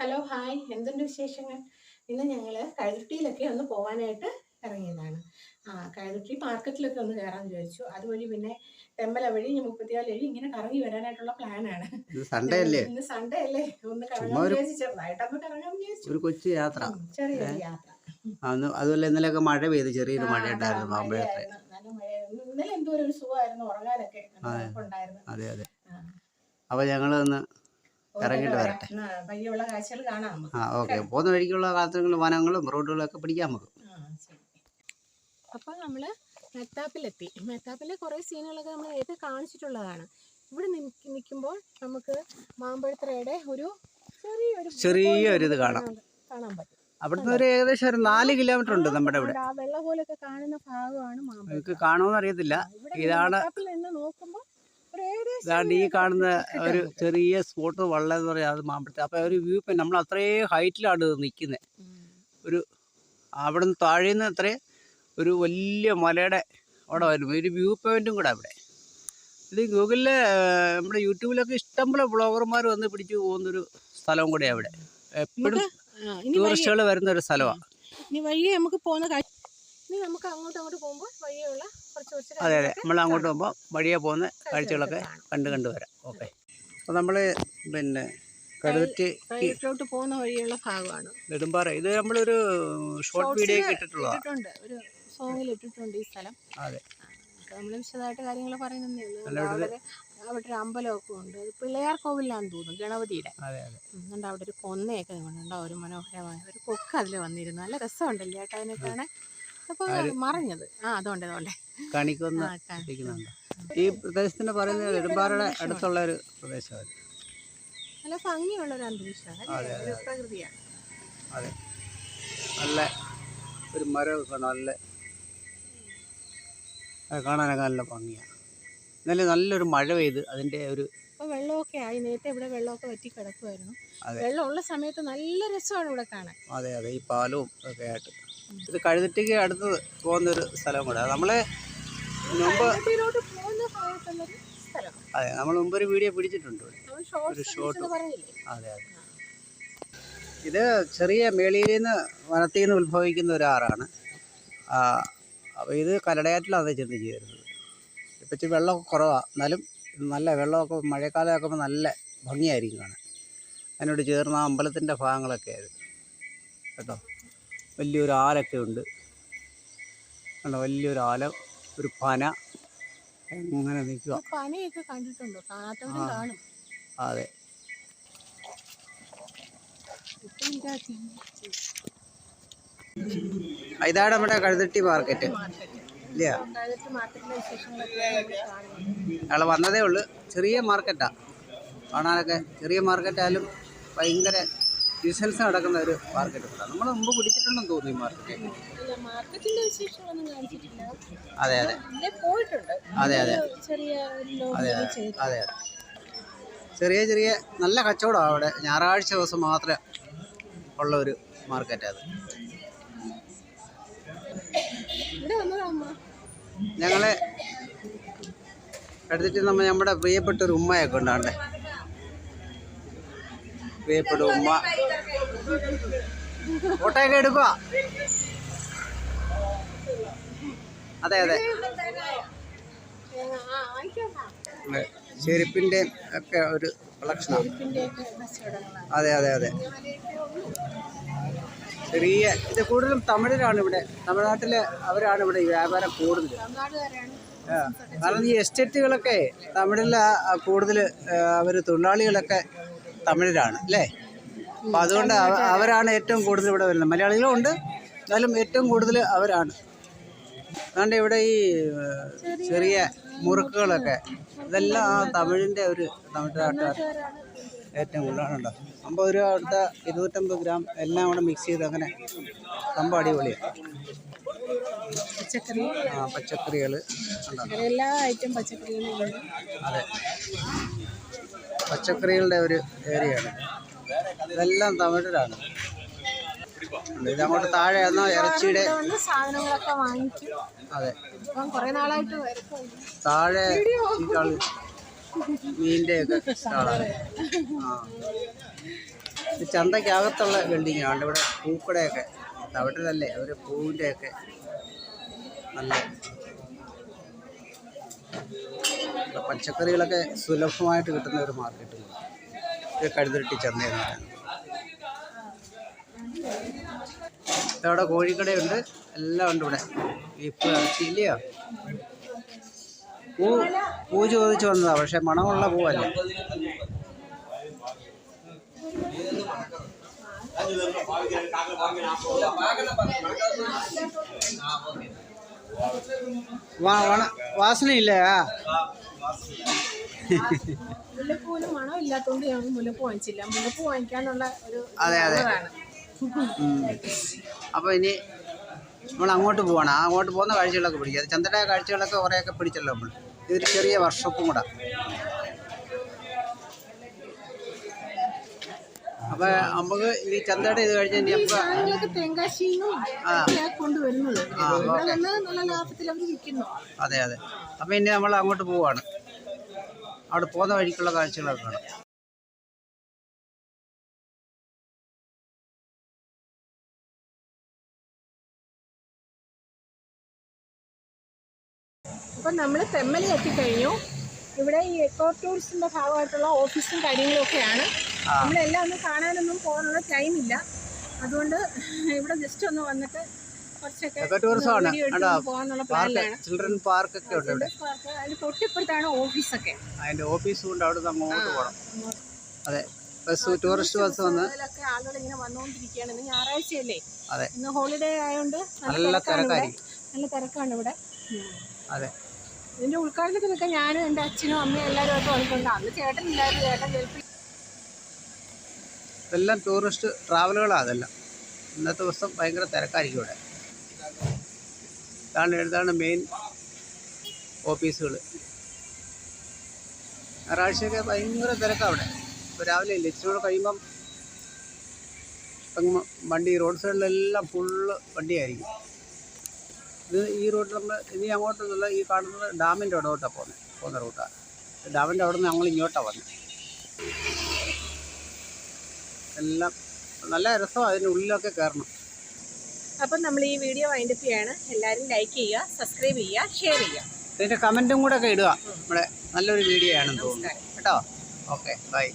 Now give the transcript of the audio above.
Hello hi, എന്തുണ്ട് വിശേഷങ്ങൾ? ഇന്ന് ഞങ്ങൾ കഴുത്തിയിലൊക്കെ ഒന്ന് പോകാനായിട്ട് ഇറങ്ങിയതാണ്. കഴുത്തി മാർക്കറ്റിലൊക്കെ ഒന്ന് കയറാൻ വിചാരിച്ചു. അതുവഴി പിന്നെ തെമ്മല വഴി 34 വഴി ഇങ്ങനെ കറങ്ങി വരാനായിട്ടുള്ള പ്ലാനാണ്. സൺഡേ അല്ലേ? ഇന്ന് സൺഡേ അല്ലേ, ഒന്ന് കറങ്ങാൻ വിചാരിച്ചു, ചെറുതായിട്ടൊന്ന് കറങ്ങാൻ വിചാരിച്ചു. ഒരു കൊച്ചു യാത്ര, ചെറിയൊരു യാത്ര. അതുപോലെ ഇന്നലെയൊക്കെ മഴ പെയ്തു, ചെറിയൊരു മഴ ഉണ്ടായിരുന്നു. നല്ല മഴയായിരുന്നു. ഇന്നലെ എന്തോ ഒരു സുഖമായിരുന്നു, ഉറങ്ങാനൊക്കെ ഉണ്ടായിരുന്നു. അതെ അതെ. അപ്പൊ ഞങ്ങള് ഒന്ന് ഇറങ്ങിയിട്ട് വരട്ടെ. വഴിയുള്ള കാഴ്ചകൾ കാണാം. ഓക്കെ. പോകുന്ന വഴിക്കുള്ള കാഴ്ചകളും വനങ്ങളും റോഡുകളും ഒക്കെ പിടിക്കാൻ നമുക്ക്. അപ്പൊ നമ്മള് മെത്താപ്പിലെത്തി. മെത്താപ്പിലെ കുറെ സീനുകളൊക്കെ നമ്മൾ നേരത്തെ കാണിച്ചിട്ടുള്ളതാണ്. ഇവിടെ നിൽക്കുമ്പോൾ നമുക്ക് മാമ്പഴത്തറയുടെ ഒരു ചെറിയൊരു ഇത് കാണാൻ പറ്റും. അവിടുന്ന് ഒരു ഏകദേശം ഒരു 4 കിലോമീറ്റർ ഉണ്ട് നമ്മുടെ ഇവിടെ. ആ വെള്ള പോലൊക്കെ കാണുന്ന ഭാഗമാണ് മാമ്പഴം. നിങ്ങൾക്ക് കാണുമെന്ന് അറിയത്തില്ല. ഇതാണ് ഈ കാണുന്ന ഒരു ചെറിയ സ്പോട്ട്, വള്ളം എന്ന് പറയാം, അത് മാമ്പഴത്തെ. അപ്പൊ ഒരു വ്യൂ പോയിന്റ്, നമ്മൾ അത്രയും ഹൈറ്റിലാണ് നിൽക്കുന്നത്. ഒരു അവിടെ നിന്ന് താഴേന്ന് അത്രയും ഒരു വലിയ മലയുടെ അവിടെ വരും ഒരു വ്യൂ പോയിന്റും കൂടെ അവിടെ. ഇത് ഗൂഗിളില് നമ്മുടെ യൂട്യൂബിലൊക്കെ ഇഷ്ടംപോലെ ബ്ലോഗർമാർ വന്ന് പിടിച്ചു പോകുന്നൊരു സ്ഥലവും കൂടെ അവിടെ. എപ്പോഴും ടൂറിസ്റ്റുകൾ വരുന്ന ഒരു സ്ഥലമാണ്. അതെ അതെ, നമ്മൾ അങ്ങോട്ട് പോകുമ്പോൾ വഴിയെ പോകുന്ന കാഴ്ചകളൊക്കെ കണ്ടു വരാം. ഓക്കെ. അപ്പോൾ നമ്മൾ പിന്നെ കഴുത്തിലോട്ട് പോകുന്ന വഴിയുള്ള ഭാഗമാണ് നെടുമ്പാറ. ഇത് നമ്മളൊരു ഷോർട്ട് വീഡിയോ ഇട്ടിട്ടുണ്ട്, ഒരു സോങ്ങിൽ ഇട്ടിട്ടുണ്ട് ഈ സ്ഥലം. അതെ, നമ്മൾ വിശദമായിട്ട് കാര്യങ്ങൾ പറയുന്നേ ഉള്ളൂ. അവിടെ ഒരു അമ്പലമൊക്കെ ഉണ്ട്. അത് പിള്ളയാർ കോവിലാന്ന് തോന്നുന്നു, ഗണപതിയുടെ. എന്നിട്ട് അവിടെ ഒരു കൊന്നയൊക്കെ കൊണ്ടുണ്ടോ, ഒരു മനോഹരമായ ഒരു കൊക്ക് അതിൽ വന്നിരുന്നു. നല്ല രസമുണ്ടല്ലേ ചേട്ടാ അതിനെ കാണാൻ. അപ്പൊ മറഞ്ഞത് അതുകൊണ്ട് കാണിക്കുന്ന ഈ പ്രദേശത്തിന് പറയുന്നത് നെടുമ്പാറയുടെ അടുത്തുള്ള ഒരു പ്രദേശമാണ്. നല്ല ഭംഗിയുള്ള ഒരു അന്തരീക്ഷമാണ്, പ്രകൃതിയാണ്. അതെ, നല്ല ഒരു മരമൊക്കെ നല്ല കാണാനൊക്കെ നല്ല ഭംഗിയാണ്. എന്നാലും നല്ലൊരു മഴ പെയ്ത് അതിൻ്റെ ഒരു വെള്ളമൊക്കെ ആയി. നേരത്തെ ഇവിടെ വെള്ളമൊക്കെ വറ്റി കിടക്കുമായിരുന്നു. വെള്ളമുള്ള സമയത്ത് നല്ല രസമാണ് ഇവിടെ കാണാൻ. അതെ അതെ, ഈ പാലവും ഒക്കെ ആയിട്ട്. ഇത് കഴുതറ്റയ്ക്ക് അടുത്ത് പോകുന്നൊരു സ്ഥലം കൂടെ. നമ്മള് മുമ്പ് അതെ, നമ്മൾ മുമ്പ് ഒരു വീഡിയോ പിടിച്ചിട്ടുണ്ട്, ഒരു ഷോട്ട്. അതെ അതെ. ഇത് ചെറിയ മേളിയിൽ നിന്ന് വനത്തിൽ നിന്ന് ഉത്ഭവിക്കുന്ന ഒരു ആറാണ്. അപ്പോൾ ഇത് കരടയാറ്റിലാണ് ചെന്ന് ചേരുന്നത്. ഇപ്പം ഇച്ചിരി വെള്ളമൊക്കെ കുറവാണ്, എന്നാലും ഇത് നല്ല വെള്ളമൊക്കെ മഴക്കാലം ആക്കുമ്പോൾ നല്ല ഭംഗിയായിരിക്കും കാണാൻ. അതിനോട് ചേർന്ന അമ്പലത്തിൻ്റെ ഭാഗങ്ങളൊക്കെ ആയിരുന്നു കേട്ടോ. വലിയൊരു ആലൊക്കെ ഉണ്ട് കണ്ടോ, വലിയൊരു ആല, ഒരു പന അങ്ങനെ നിൽക്കുക. പനയൊക്കെ കണ്ടിട്ടുണ്ടോ? കാണാത്തവരും കാണും. അതെ. ഇതാണ് നമ്മുടെ കഴുതട്ടി മാർക്കറ്റ് ഇല്ല. ഞങ്ങൾ വന്നതേ ഉള്ളൂ. ചെറിയ മാർക്കറ്റാണ് കാണാനൊക്കെ. ചെറിയ മാർക്കറ്റായാലും ഭയങ്കര ബിസിനസ് നടക്കുന്ന ഒരു മാർക്കറ്റ്. നമ്മൾ മുമ്പ് പിടിച്ചിട്ടുണ്ടെന്ന് തോന്നുന്നു ഈ മാർക്കറ്റ്. അതെ അതെ അതെ അതെ അതെ അതെ. ചെറിയ ചെറിയ നല്ല കച്ചവടമാണ് അവിടെ. ഞായറാഴ്ച ദിവസം മാത്രമേ ഉള്ള ഒരു മാർക്കറ്റ് അത്. ഞങ്ങളെ എടുത്തിട്ട് നമ്മുടെ പ്രിയപ്പെട്ട ഒരു ഉമ്മയൊക്കെ ഉണ്ടാണ്ടേ, പ്രിയപ്പെട്ട ഉമ്മ ഫോട്ടോയൊക്കെ എടുക്കുക. അതെ അതെ, ചെരുപ്പിൻ്റെ ഒക്കെ ഒരു കളക്ഷനാണ്. അതെ അതെ അതെ. ചെറിയ ഇത് കൂടുതലും തമിഴരാണ് ഇവിടെ. തമിഴ്നാട്ടിലെ അവരാണ് ഇവിടെ ഈ വ്യാപാരം കൂടുതൽ. കാരണം ഈ എസ്റ്റേറ്റുകളൊക്കെ തമിഴിൽ കൂടുതൽ അവർ തൊഴിലാളികളൊക്കെ തമിഴരാണ് അല്ലേ. അപ്പം അതുകൊണ്ട് അവരാണ് ഏറ്റവും കൂടുതൽ ഇവിടെ വരുന്നത്. മലയാളികളും ഉണ്ട്, എന്നാലും ഏറ്റവും കൂടുതൽ അവരാണ്. അതുകൊണ്ട് ഇവിടെ ഈ ചെറിയ മുറുക്കുകളൊക്കെ ഇതെല്ലാം തമിഴിൻ്റെ ഒരു തമിഴ്നാട്ടുകാർ ഏറ്റവും കൂടുതലാണുണ്ടോ. 50 രൂപ അടുത്ത 250 ഗ്രാം എല്ലാം കൂടെ മിക്സ് ചെയ്ത് അങ്ങനെ സംഭവം അടിപൊളിയാണ്. പച്ചക്കറികൾ എല്ലാ ഐറ്റം പച്ചക്കറികളും. അതെ, പച്ചക്കറികളുടെ ഒരു ഏരിയയാണ്. ഇതെല്ലാം തമിഴരാണ്. ഇതങ്ങോട്ട് താഴെ ഇറച്ചിയുടെ സാധനങ്ങളൊക്കെ വാങ്ങിക്കും. അതെ, കുറെ നാളായിട്ട് താഴെ മീനിൻ്റെ ഒക്കെ സ്റ്റാളാണ്. ഇത് ചന്തയ്ക്കകത്തുള്ള ബിൽഡിംഗ് ആണ്. ഇവിടെ പൂക്കടയൊക്കെ തവിട്ടിലല്ലേ അവർ പൂവിൻ്റെയൊക്കെ നല്ല പച്ചക്കറികളൊക്കെ സുലഭമായിട്ട് കിട്ടുന്ന ഒരു മാർക്കറ്റ്. ഇത് കഴുതിരട്ടി ചന്തയെന്ന് പറയുന്നത്. ഇതവിടെ കോഴിക്കടയുണ്ട്, എല്ലാം ഉണ്ട് ഇവിടെ. ഇപ്പം ഇറച്ചിയില്ലയോ? പൂ ചോദിച്ചു വന്നതാണ്, പക്ഷെ മണമുള്ള പൂവല്ല. വാസനയില്ലേ? മുല്ലപ്പൂവിന് മണം ഇല്ലാത്തതുകൊണ്ട് ഞങ്ങൾ മുല്ലപ്പൂ വാങ്ങിച്ചില്ല. മുല്ലപ്പൂ വാങ്ങിക്കാനുള്ള ഒരു അതെ. അപ്പോൾ ഇനി നമ്മൾ അങ്ങോട്ട് പോവാണ്. അങ്ങോട്ട് പോകുന്ന കാഴ്ചകളൊക്കെ പിടിക്കുക. അത് ചന്തയുടെ കാഴ്ചകളൊക്കെ കുറേയൊക്കെ പിടിച്ചല്ലോ നമ്മൾ. ഇതൊരു ചെറിയ വർക്ക്ഷോപ്പും കൂടെ. അപ്പോൾ നമുക്ക് ഈ ചന്തയുടെ ഇത് കഴിഞ്ഞ് നമുക്ക് തെങ്കാശിന്നും കൊണ്ടുവരുന്നത് നല്ല ലാഭത്തിൽ അവർ വിൽക്കുന്നു. അതെ. അപ്പോൾ ഇനി നമ്മൾ അങ്ങോട്ട് പോവാണ്. അവിടെ പോകുന്ന വഴിക്കുള്ള കാഴ്ചകളൊക്കെ കാണാം. അപ്പം നമ്മൾ തെമ്മലി എത്തിക്കഴിഞ്ഞു. ഇവിടെ ഈ എക്കോ ടൂറിസ്റ്റിൻ്റെ ഭാഗമായിട്ടുള്ള ഓഫീസും കാര്യങ്ങളൊക്കെയാണ്. നമ്മളെല്ലാം ഒന്നും കാണാനൊന്നും പോകാനുള്ള ടൈമില്ല. അതുകൊണ്ട് ഇവിടെ ജസ്റ്റ് ഒന്ന് വന്നിട്ട് പോകാനുള്ള പ്ലാനിലാണ്. ചിൽഡ്രൻ പാർക്കൊക്കെ ഉണ്ട് ഇവിടെ. അതിന് തൊട്ടിപ്പുറത്താണ് ഓഫീസൊക്കെ. അതിൻ്റെ ഓഫീസും ഉണ്ട്. അവിടെ അങ്ങോട്ട് പോകണം. അതെ, ടൂറിസ്റ്റ് ബസ് വന്ന് ആളുകൾ ഇങ്ങനെ വന്നുകൊണ്ടിരിക്കുകയാണ്. ഇന്ന് ഞായറാഴ്ചയല്ലേ? അതെ, ഇന്ന് ഹോളിഡേ ആയതുകൊണ്ട് നല്ല തിരക്കായിരിക്കും. നല്ല തിരക്കാണ് ഇവിടെ. അതെ, ഇതിൻ്റെ ഉദ്ഘാടനത്തിനൊക്കെ ഞാനും എൻ്റെ അച്ഛനും അമ്മയും എല്ലാവരും ഒക്കെ വന്നിട്ടുണ്ട്. അന്ന് ചേട്ടനില്ലായിരുന്നു. ചേട്ടൻ ഇതെല്ലാം ടൂറിസ്റ്റ് ട്രാവലുകളാണ്. അതെല്ലാം ഇന്നത്തെ ദിവസം ഭയങ്കര തിരക്കായിരിക്കും ഇവിടെ. ഇതാണ് മെയിൻ ഓഫീസുകൾ. ഞായറാഴ്ചയൊക്കെ ഭയങ്കര തിരക്കാണ് അവിടെ. ഇപ്പോൾ രാവിലെ ഇല്ല, ഇച്ചിരി കൂടെ കഴിയുമ്പം വണ്ടി റോഡ് സൈഡിലെല്ലാം ഫുള്ള് വണ്ടിയായിരിക്കും. ഇത് ഈ റൂട്ട് നമ്മൾ ഇനി അങ്ങോട്ട് നിന്നുള്ള ഈ കാണുന്നത് ഡാമിൻ്റെ ഇടോട്ടാണ് പോകുന്ന റൂട്ടാണ്. ഡാമിൻ്റെ അവിടെ നിന്ന് ഞങ്ങൾ ഇങ്ങോട്ടാണ് വന്നത്. എല്ലാം നല്ല രസമാണ്. അതിൻ്റെ ഉള്ളിലൊക്കെ കയറണം. അപ്പം നമ്മൾ ഈ വീഡിയോ വൈൻഡപ്പ് ചെയ്യാണ്. എല്ലാവരും ലൈക്ക് ചെയ്യുക, സബ്സ്ക്രൈബ് ചെയ്യുക, ഷെയർ ചെയ്യുക. ഇതിൻ്റെ കമൻറ്റും കൂടെ ഒക്കെ ഇടുക. നമ്മുടെ നല്ലൊരു വീഡിയോ ആണെന്ന് തോന്നുന്നു കേട്ടോ. Okay, by.